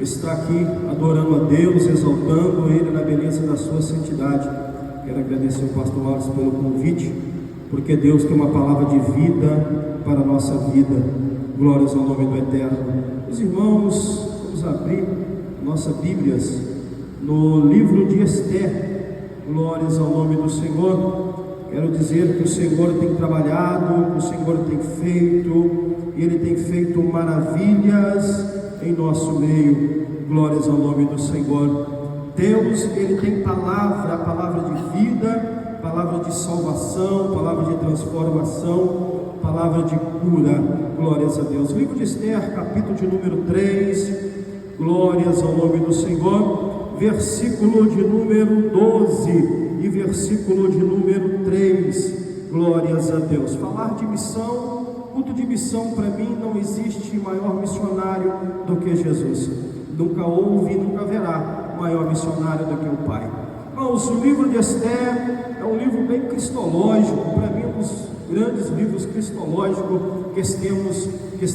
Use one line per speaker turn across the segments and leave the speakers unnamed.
está aqui adorando a Deus, exaltando Ele na beleza da sua santidade. Quero agradecer ao pastor Maurício pelo convite, porque Deus tem uma palavra de vida para a nossa vida. Glórias ao nome do Eterno. Os irmãos, vamos abrir nossas Bíblias no livro de Esther. Glórias ao nome do Senhor. Quero dizer que o Senhor tem trabalhado, que o Senhor tem feito, e Ele tem feito maravilhas em nosso meio. Glórias ao nome do Senhor. Deus, Ele tem palavra de vida, palavra de salvação, palavra de transformação, palavra de cura. Glórias a Deus. Livro de Esther, capítulo de número 3. Glórias ao nome do Senhor. Versículo de número 12 e versículo de número 3, glórias a Deus. Falar de missão, culto de missão, para mim não existe maior missionário do que Jesus. Nunca houve e nunca haverá maior missionário do que o Pai. Irmãos, o livro de Esther é um livro bem cristológico, para mim um dos grandes livros cristológicos que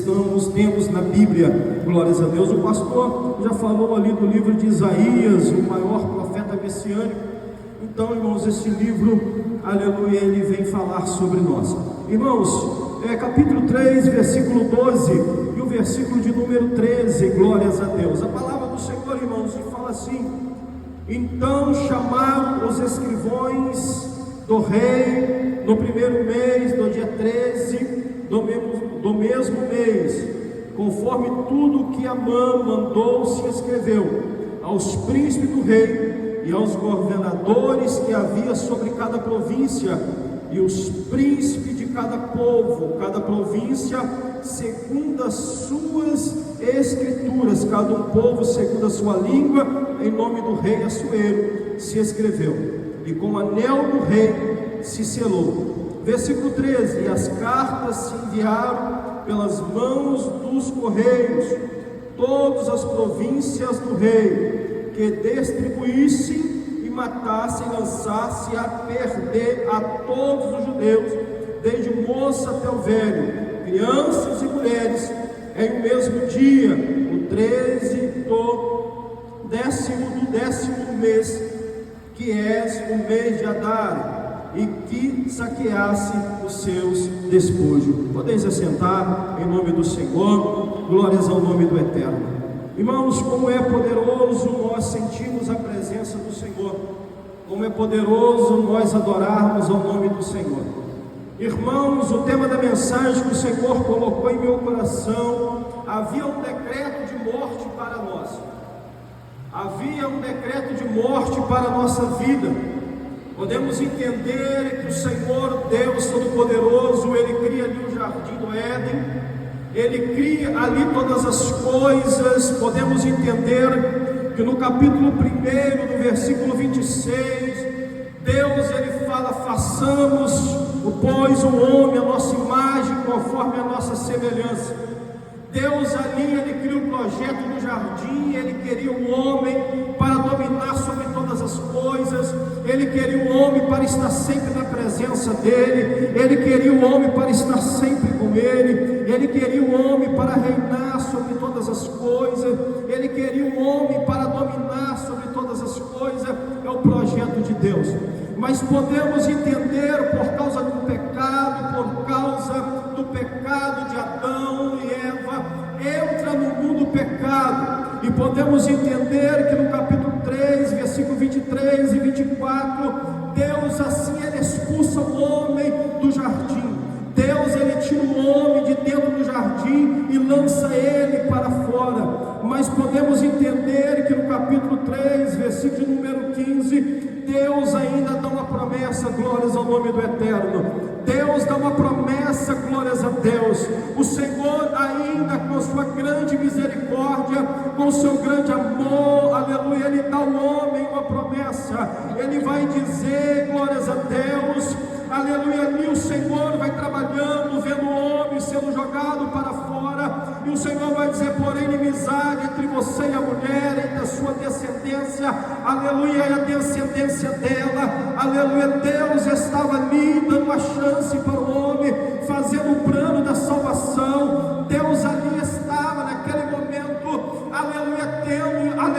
temos na Bíblia, glórias a Deus. O pastor já falou ali do livro de Isaías, o maior profeta messiânico. Então, irmãos, esse livro, aleluia, ele vem falar sobre nós. Irmãos, capítulo 3, versículo 12 e o versículo de número 13, glórias a Deus. A palavra do Senhor, irmãos, fala assim: então chamaram os escrivões do rei no primeiro mês, do dia 13 do mesmo mês, conforme tudo que Amã mandou se escreveu, aos príncipes do rei e aos governadores que havia sobre cada província, e os príncipes de cada povo, cada província, segundo as suas escrituras, cada um povo segundo a sua língua, em nome do rei Assuero, se escreveu, e com o anel do rei se selou. Versículo 13: e as cartas se enviaram pelas mãos dos correios, todas as províncias do rei, que distribuíssem e matassem, lançassem a perder a todos os judeus, desde o moço até o velho, crianças e mulheres, em o mesmo dia, o 13 do décimo mês, que é o mês de Adar, e que saqueasse os seus despojos. Podeis assentar em nome do Senhor. Glórias ao nome do Eterno. Irmãos, como é poderoso nós sentirmos a presença do Senhor, como é poderoso nós adorarmos ao nome do Senhor. Irmãos, o tema da mensagem que o Senhor colocou em meu coração: havia um decreto de morte para nós, havia um decreto de morte para a nossa vida. Podemos entender que o Senhor Deus Todo-Poderoso, Ele cria ali o jardim do Éden, Ele cria ali todas as coisas. Podemos entender que no capítulo 1, no versículo 26, Deus, Ele fala: façamos, pois, o homem a nossa imagem, conforme a nossa semelhança. Deus ali, Ele cria o projeto do jardim, Ele queria o homem para dominar sobre todas as coisas, Ele queria o homem para estar sempre na presença dEle, Ele queria o homem para estar sempre com Ele, Ele queria o homem para reinar sobre todas as coisas, Ele queria o homem para dominar sobre todas as coisas. É o projeto de Deus. Mas podemos entender, por causa do pecado de Adão e Eva, entra no mundo o pecado, e podemos entender que no capítulo 3, versículo 23 e 24, Deus assim, Ele expulsa o homem do jardim. Deus, Ele tira o homem de dentro do jardim e lança ele para fora. Mas podemos entender que no capítulo 3, versículo número 15, Deus ainda dá uma promessa, glórias ao nome do Eterno. Deus dá uma promessa, glórias a Deus. O Senhor ainda, com sua grande misericórdia, com seu grande amor, aleluia, Ele dá ao homem uma promessa. Ele vai dizer, glórias a Deus, aleluia, ali o Senhor vai trabalhando, vendo o homem sendo jogado para fora, e o Senhor vai dizer: porém, inimizade entre você e a mulher, entre a sua descendência, aleluia, e a descendência dela, aleluia. Deus estava ali dando uma chance para o homem, fazendo o plano da salvação. Deus ali estava naquele momento, aleluia,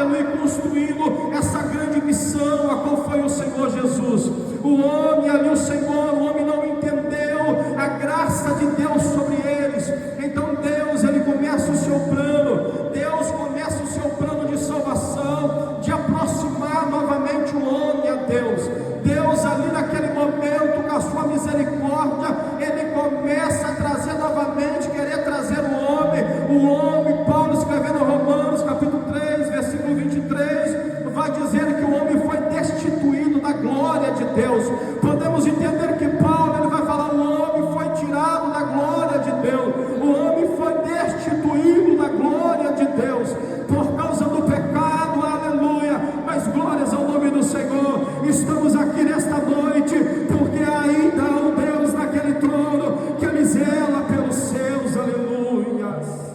aleluia, construindo essa grande missão, a qual foi o Senhor Jesus. O homem ali, o homem não entendeu a graça de Deus sobre eles. Então Deus, ele começa o seu plano, Deus começa o seu plano de salvação, de aproximar novamente o homem a Deus. Deus ali naquele momento, com a sua misericórdia, ele começa a trazer novamente, querer trazer o homem, Paulo escrevendo Romanos capítulo 3, versículo 23, vai dizer que o homem foi destituído da glória de Deus. Podemos entender que Paulo, ele vai falar, o homem foi tirado da glória de Deus, o homem foi destituído da glória de Deus, por causa do pecado, aleluia. Mas glórias ao nome do Senhor. Estamos aqui nesta noite, porque ainda há um Deus naquele trono, que ele zela pelos seus, aleluias.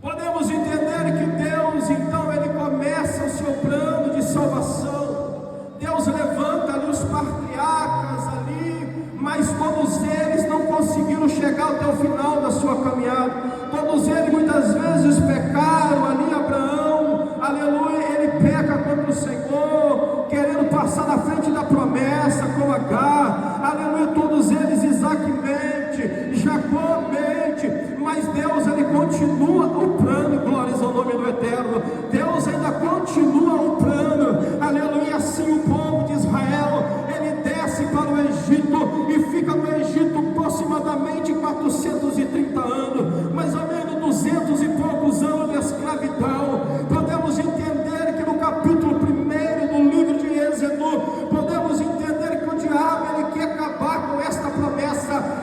Podemos entender que Deus, então, ele começa o seu plano de salvação. Deus levanta ali os patriarcas ali, mas todos eles não conseguiram chegar até o final da sua caminhada. Todos eles muitas vezes pecaram ali. Abraão, aleluia, ele peca contra o Senhor, querendo passar na frente da promessa com Agar, aleluia. Todos eles, Isaac mente, Jacó mente, mas Deus, ele continua o plano. Glórias ao nome do Eterno. Deus ainda continua o plano, aleluia. Assim o povo de Israel, ele desce para o Egito e fica no Egito aproximadamente 430 anos, mais ou menos 200 e poucos anos de escravidão. Podemos entender que no capítulo 1 do livro de Êxodo, podemos entender que o diabo, ele quer acabar com esta promessa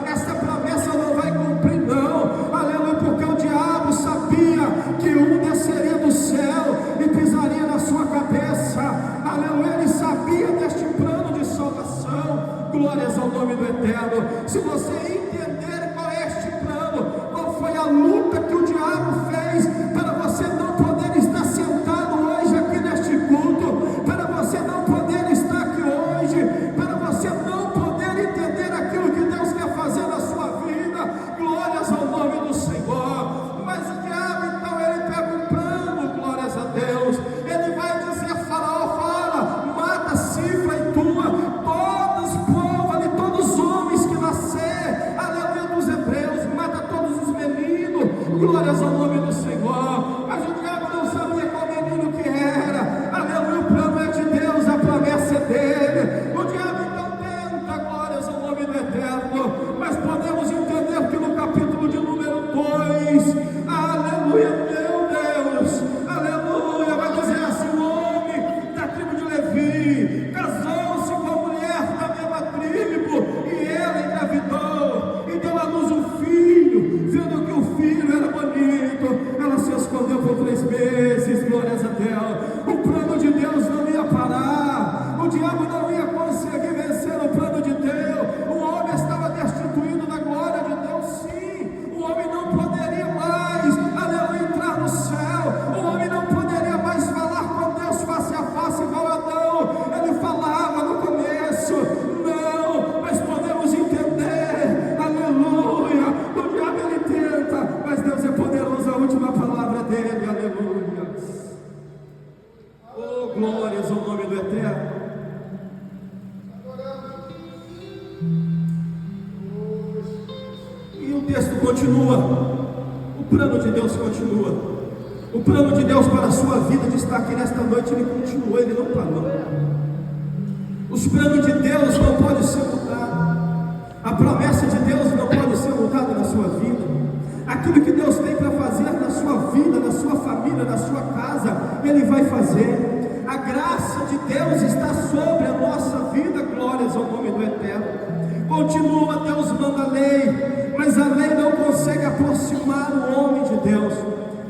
não vai cumprir não, aleluia, porque o diabo sabia que um desceria do céu e pisaria na sua cabeça, aleluia. Ele sabia deste plano de salvação. Glórias ao nome do Eterno. Se você entender qual é este plano, qual foi a luta que o diabo fez para você não poder estar sentado hoje aqui neste culto, para você não poder estar aqui hoje, para você não poder entender aquilo que Deus quer fazer na sua vida. Glórias ao nome do Senhor. Mas o diabo, então, ele pega um plano, glórias a Deus. Ele vai dizer a Faraó, fala, mata, cifra e tua, todos os povos ali, todos os homens que nascer, aleluia, dos hebreus, mata todos os meninos. Glórias ao nome do Senhor. Mas o diabo não sabia qual menino que era, aleluia. O plano é de Deus, a promessa é dele. O diabo então tenta, glórias ao nome do Eterno. Mas podemos entender que no capítulo de número 2, aleluia, meu Deus, aleluia, vai dizer assim: o homem da tribo de Levi casou-se com a mulher da mesma tribo, e ela engravidou e deu à luz um filho. Vendo que o filho era bonito, ela se escondeu por 3 meses. Glórias a Deus. O plano de Deus não ia parar, o diabo não ia conseguir vencer o plano de Deus. O homem estava destituído da glória de Deus, sim. O homem não poderia mais, aleluia, entrar no céu. O homem não poderia mais falar com Deus face a face igual Adão. Ele falava no começo, não, mas podemos entender, aleluia. O diabo, ele tenta, mas Deus é poderoso, a última palavra dele, aleluia. Oh, glórias ao nome do Eterno. E o texto continua, o plano de Deus continua. O plano de Deus para a sua vida, de estar aqui nesta noite, ele continua, ele não parou. Os planos de Deus não podem ser mudados. A promessa de Deus não pode ser mudada na sua vida. Aquilo que Deus tem para fazer na sua vida, na sua família, na sua casa, ele vai fazer. A graça de Deus está sobre a nossa vida. Glórias ao nome do Eterno. Continua, Deus manda a lei, mas a lei não consegue aproximar o homem de Deus.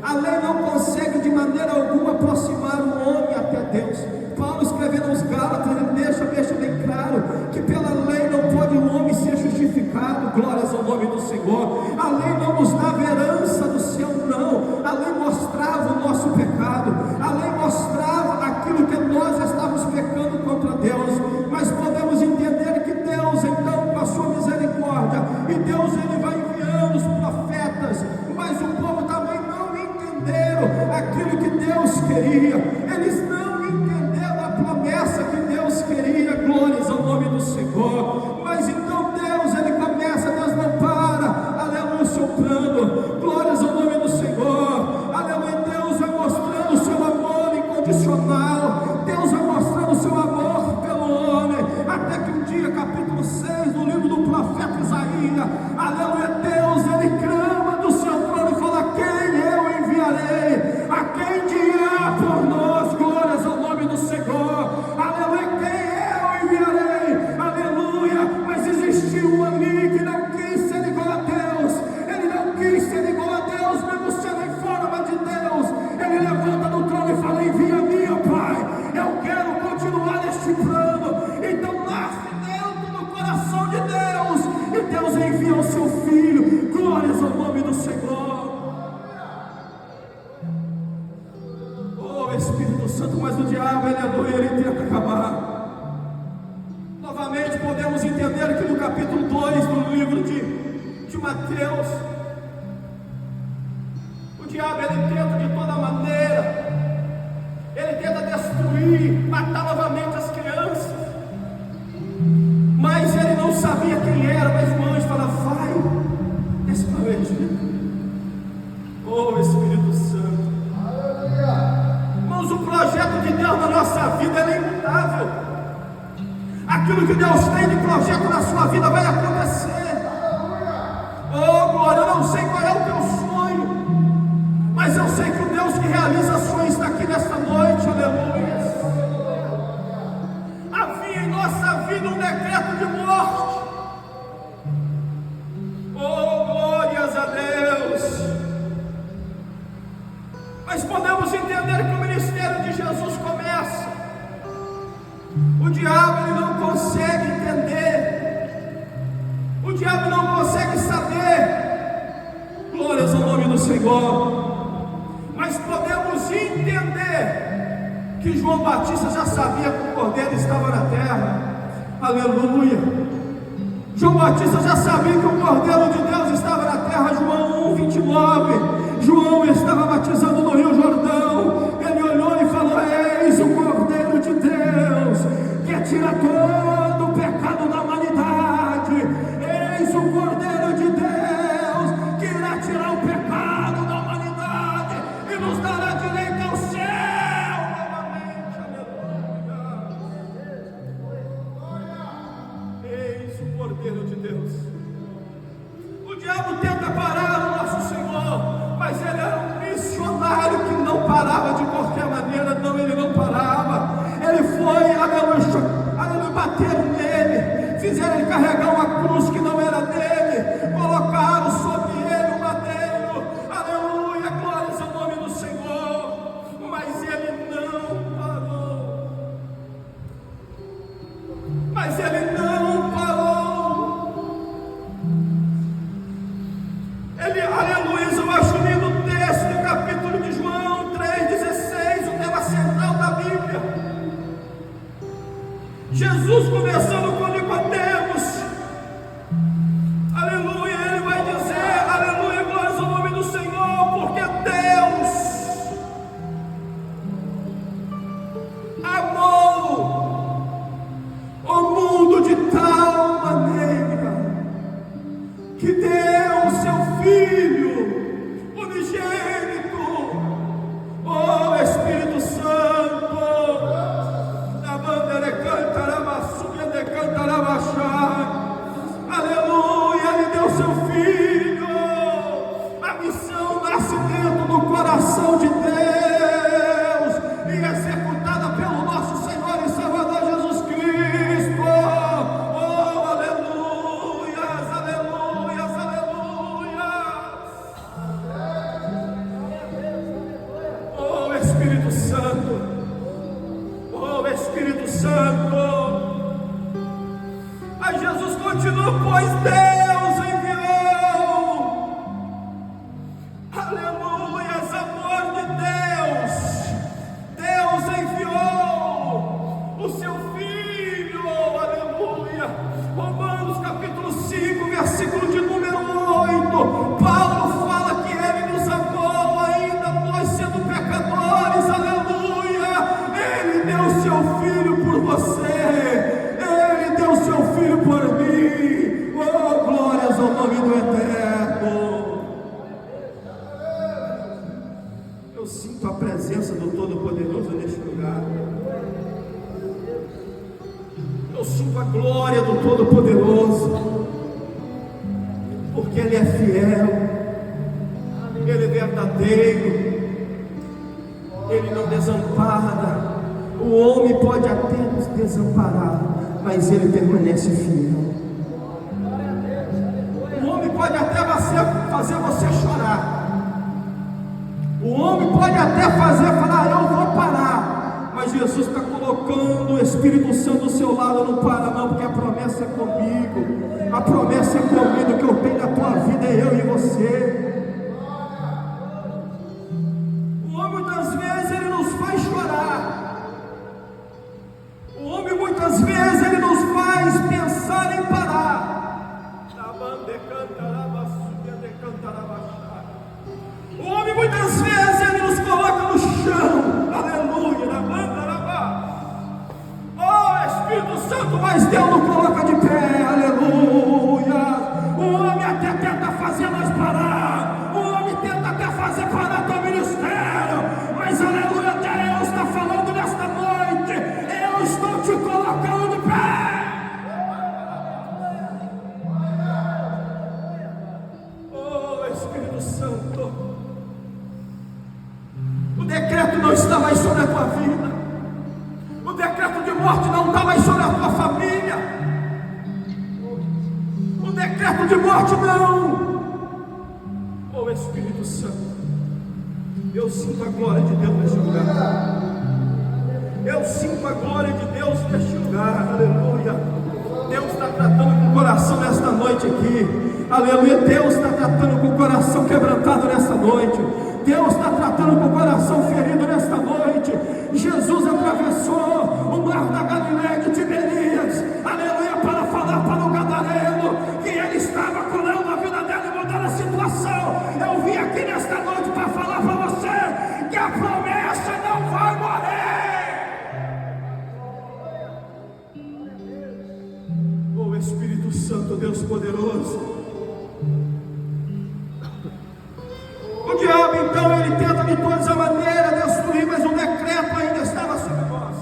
A lei não consegue de maneira alguma aproximar o homem até Deus. Paulo, escrevendo aos Gálatas, ele deixa bem claro que pela lei não pode o homem ser justificado. Glórias ao nome do Senhor. A lei não nos dava herança do céu, não. A lei mostrava o nosso pecado, a lei mostrava aquilo que nós estávamos pecando contra Deus. Mas podemos entender que Deus, então, com a sua misericórdia, e Deus, ele vai enviando os profetas, mas o povo também não entendeu entenderam aquilo que Deus queria, eles não entenderam a promessa que Deus queria. Glórias ao nome do Senhor. Mas então Deus, Ele começa, Deus não para, aleluia, o seu plano. Glórias ao nome do Senhor, aleluia. Deus vai mostrando o seu amor incondicional, Deus vai mostrando o seu amor pelo homem, até que um dia, capítulo 6 do livro do profeta Isaías, aleluia, Deus, Ele clama do seu trono e fala: quem eu enviarei? A quem dirá por nós? Glórias ao nome do Senhor, aleluia. Quem eu enviarei? Aleluia. Mas existiu um ali que não quis ser igual a Deus, ele não quis ser igual a Deus, mesmo sendo em forma de Deus. Ele levanta no trono e fala: envia-me, ó Pai, eu quero continuar neste plano. Então nasce dentro do coração de Deus, e Deus envia o seu Filho. Glórias ao nome do Senhor. Oh Espírito Santo, mas o diabo, aleluia, ele tenta acabar. Novamente podemos entender que no capítulo 2 do livro de Mateus, o diabo, ele tenta de toda maneira, ele tenta destruir, matar novamente as crianças, mas ele não sabia quem era. Mas o anjo fala: vai, desce para o Egito. Oh Espírito Santo, irmãos, o projeto de Deus na nossa vida é imutável. Aquilo que Deus tem de projeto na sua vida vai acontecer. Oh glória, eu não sei qual é o teu sonho, mas eu sei que o Deus que realiza sonhos está aqui nesta noite. Aleluia. Havia em nossa vida um decreto de morte. Oh glórias a Deus. Mas podemos entender que o ministério de Jesus começa. O diabo, ele não consegue entender, o diabo não consegue saber. Glórias ao nome do Senhor. Mas podemos entender que João Batista já sabia que o Cordeiro estava na terra. Aleluia. João Batista já sabia que o Cordeiro de Deus estava na terra. João 1:29. João estava batizando no Rio Jordão. Ele olhou e falou: eis o Cordeiro de Deus, que tira todo o pecado da humanidade. Eis o Cordeiro de Deus, que irá tirar o pecado da humanidade e nos dará direito ao céu novamente. Aleluia. Eis o Cordeiro de Deus. O diabo tenta parar o nosso Senhor, mas ele era um missionário que não parava de qualquer maneira. Não, ele não parava. Ele foi, aleluia, bateram nele, fizeram ele carregar uma cruz que não era dele, colocaram sobre ele um madeiro. Aleluia, glórias ao nome do Senhor. Mas ele não parou. Mas ele não parou. Ele, aleluia, eu acho lindo o texto do capítulo de João 3,16, o tema central da Bíblia. Jesus conversando com Nicodemos, aleluia, ele vai dizer, aleluia, glórias ao nome do Senhor, porque Deus amou o mundo de tal maneira que deu o seu Filho unigênito. Oh Espírito Santo, aleluia, ele deu seu Filho. A missão nasce dentro do coração de Deus e é executada pelo nosso Senhor e Salvador Jesus Cristo. Oh, aleluias, aleluias, aleluias. Oh Espírito Santo, oh Espírito Santo. Mas Jesus continua: pois Deus enviou, aleluia, amor de Deus, Deus enviou o seu Filho, aleluia. Romanos capítulo 5, versículo de número 8, Paulo fala que ele nos amou ainda nós sendo Eu sinto a presença do Todo-Poderoso neste lugar. Eu sinto a glória do Todo-Poderoso, porque Ele é fiel, Ele é verdadeiro, Ele não desampara. O homem pode até nos desamparar, mas Ele permanece fiel. O homem pode até fazer você chorar. O homem pode até falar, eu vou parar. Mas Jesus está colocando o Espírito Santo do seu lado, não para não, porque a promessa é comigo. A promessa é comigo, que eu tenho na tua vida, é eu e você. O homem muitas vezes ele nos faz chorar. O homem muitas vezes ele nos faz pensar em parar. O homem muitas vezes ele nos coloca no chão. Aleluia, na banda. Oh Espírito Santo, mas Deus nos coloca de pé. Aleluia. O homem até tenta fazer nós parar. O homem tenta até fazer parar teu ministério. Mas aleluia, Deus está falando nesta noite. Eu estou te colocando de pé. Oh Espírito Santo, o decreto não está mais sobre a tua vida. O decreto de morte não está mais sobre a tua família. O decreto de morte não. Oh Espírito Santo, eu sinto a glória de Deus neste lugar. Eu sinto a glória de Deus neste lugar. Aleluia. Deus está tratando com o coração nesta noite aqui. Aleluia. Deus está tratando com o coração quebrantado nesta noite. Deus está tratando com o coração ferido nesta noite. Jesus atravessou o mar da Galileia de Tiberias, aleluia, para falar para o gadareno que ele estava curando a vida dela e mudando a situação. Eu vim aqui nesta noite para falar para você que a promessa não vai morrer. Oh Espírito Santo, Deus poderoso. O diabo então ele tenta de todas as maneiras destruir, mas o decreto ainda estava sobre nós.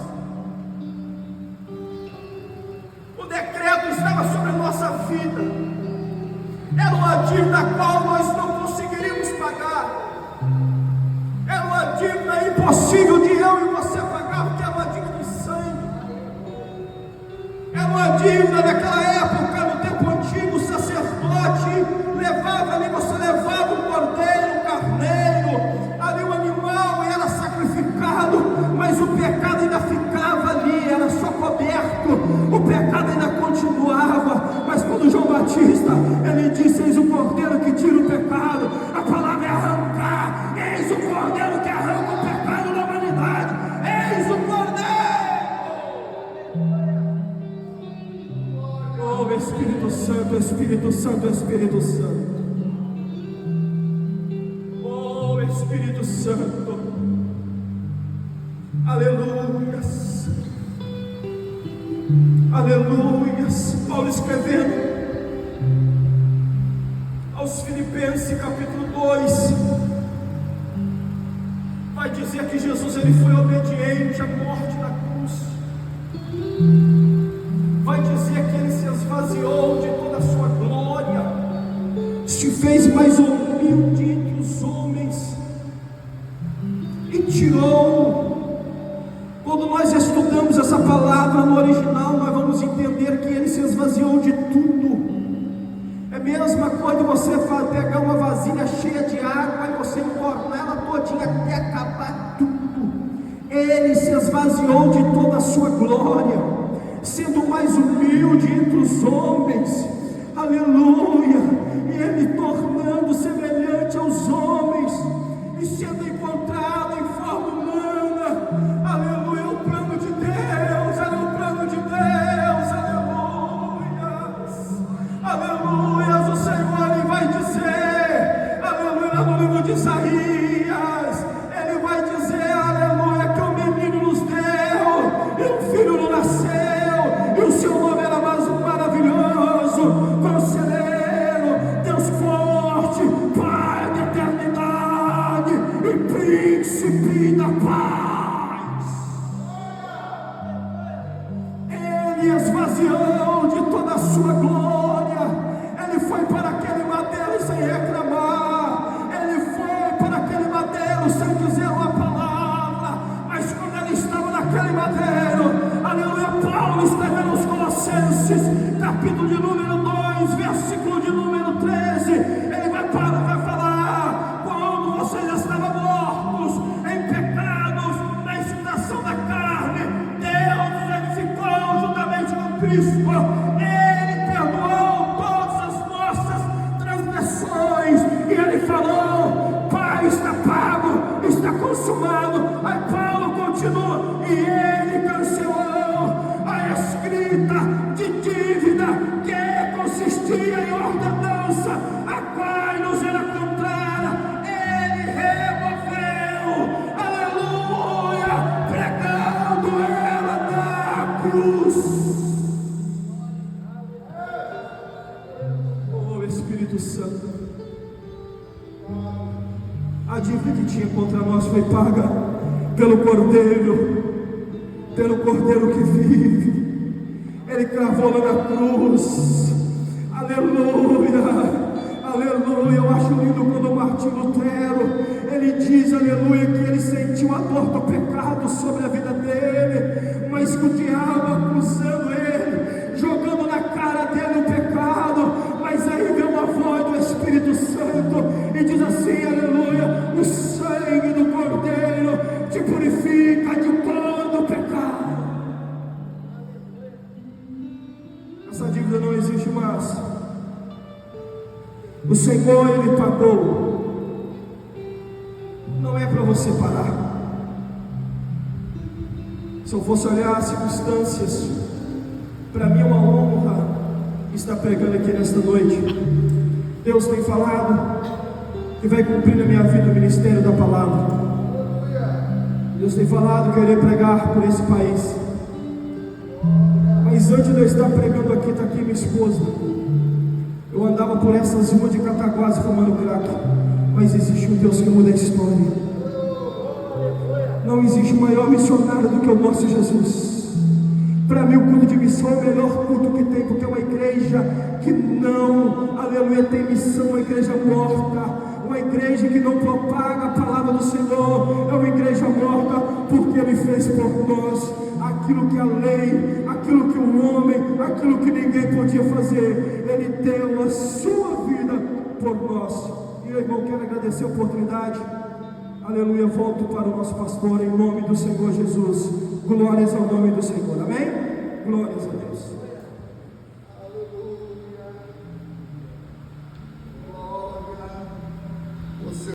O decreto estava sobre a nossa vida. Era uma dívida a qual nós não conseguiríamos pagar. Era uma dívida impossível de eu e você pagar, porque era uma dívida de sangue. Era uma dívida naquela época, no tempo antigo, o sacerdote levava ali, você levava um cordeiro, ali um animal era sacrificado, mas o pecado ainda ficava ali, era só coberto, o pecado ainda continuava. Mas quando João Batista ele disse: eis o cordeiro que tira o pecado, a palavra é arrancar, eis o cordeiro que arranca o pecado da humanidade, eis o cordeiro. Oh Espírito Santo, Espírito Santo, Espírito Santo. Espírito Santo, aleluias, aleluias. Paulo escrevendo aos Filipenses capítulo 2, vai dizer que Jesus ele foi obediente à morte da cruz. Vai dizer que ele se esvaziou de toda a sua glória, se fez mais humilde entre os homens e tirou. Quando nós estudamos essa palavra no original, nós vamos entender que ele se esvaziou de tudo. É a mesma coisa você pegar uma vasilha cheia de água e você entornar ela todinha até acabar tudo. Ele se esvaziou de toda a sua glória, sendo mais humilde entre os homens, aleluia, e ele tornando semelhante aos homens, e sendo encontrado em forma humana, aleluia, o plano de Deus, era o plano de Deus, aleluia, aleluia. O Senhor ele vai dizer, aleluia, no livro de Isaías, ele vai dizer, aleluia, que o menino nos deu, e um filho nos nasceu, e o seu nome era mais maravilhoso, Conselheiro, Deus forte, Pai da eternidade, e príncipe da paz. Ele esvaziou de toda a sua glória, ele foi para aquele madeiro sem reclamar, ele foi para aquele madeiro sem dizer uma palavra, mas quando ele estava naquele madeiro, aleluia, Paulo escreveu nos Colossenses, capítulo de número 2, versículo de número 13, ele vai falar, quando vocês estavam mortos em pecados, na excitação da carne, Deus os edificou juntamente com Cristo, ele perdoou todas as nossas transgressões, e ele falou, Pai, está pago, está consumado. Aí Paulo continua, e ele cancelou a escrita de dívida que consistia em ordenança, a qual nos era contrária, ele removeu, aleluia, pregando ela na cruz. Oh Espírito Santo, a dívida que tinha contra nós foi paga pelo Cordeiro que vive. Ele cravou lá na cruz. Aleluia, aleluia. Eu acho lindo quando o Martinho Lutero, ele diz, aleluia, que ele sentiu a dor do pecado sobre a vida dele, mas que o diabo acusando ele, jogando na cara dele o pecado, mas aí vem uma voz do Espírito Santo e diz assim, aleluia, o sangue do Cordeiro te purifica de todo o pecado. Essa dívida não existe mais. O Senhor, Ele pagou. Não é para você parar. Se eu fosse olhar as circunstâncias, para mim é uma honra estar pregando aqui nesta noite. Deus tem falado que vai cumprir na minha vida o ministério da palavra. Deus tem falado que eu irei pregar por esse país. Mas antes de eu estar pregando aqui, está aqui minha esposa. Eu andava por essas ruas de Cataguases fumando crack. Mas existe um Deus que muda a história. Não existe maior missionário do que o nosso Jesus. Para mim o culto de missão é o melhor culto que tem, porque é uma igreja que não, aleluia, tem missão, uma igreja morta, uma igreja que não propaga a palavra do Senhor, é uma igreja morta, porque Ele fez por nós aquilo que a lei, aquilo que o homem, aquilo que ninguém podia fazer. Ele deu a sua vida por nós. E eu, irmão, quero agradecer a oportunidade. Aleluia, volto para o nosso pastor em nome do Senhor Jesus. Glórias ao nome do Senhor, amém? Glórias a Deus.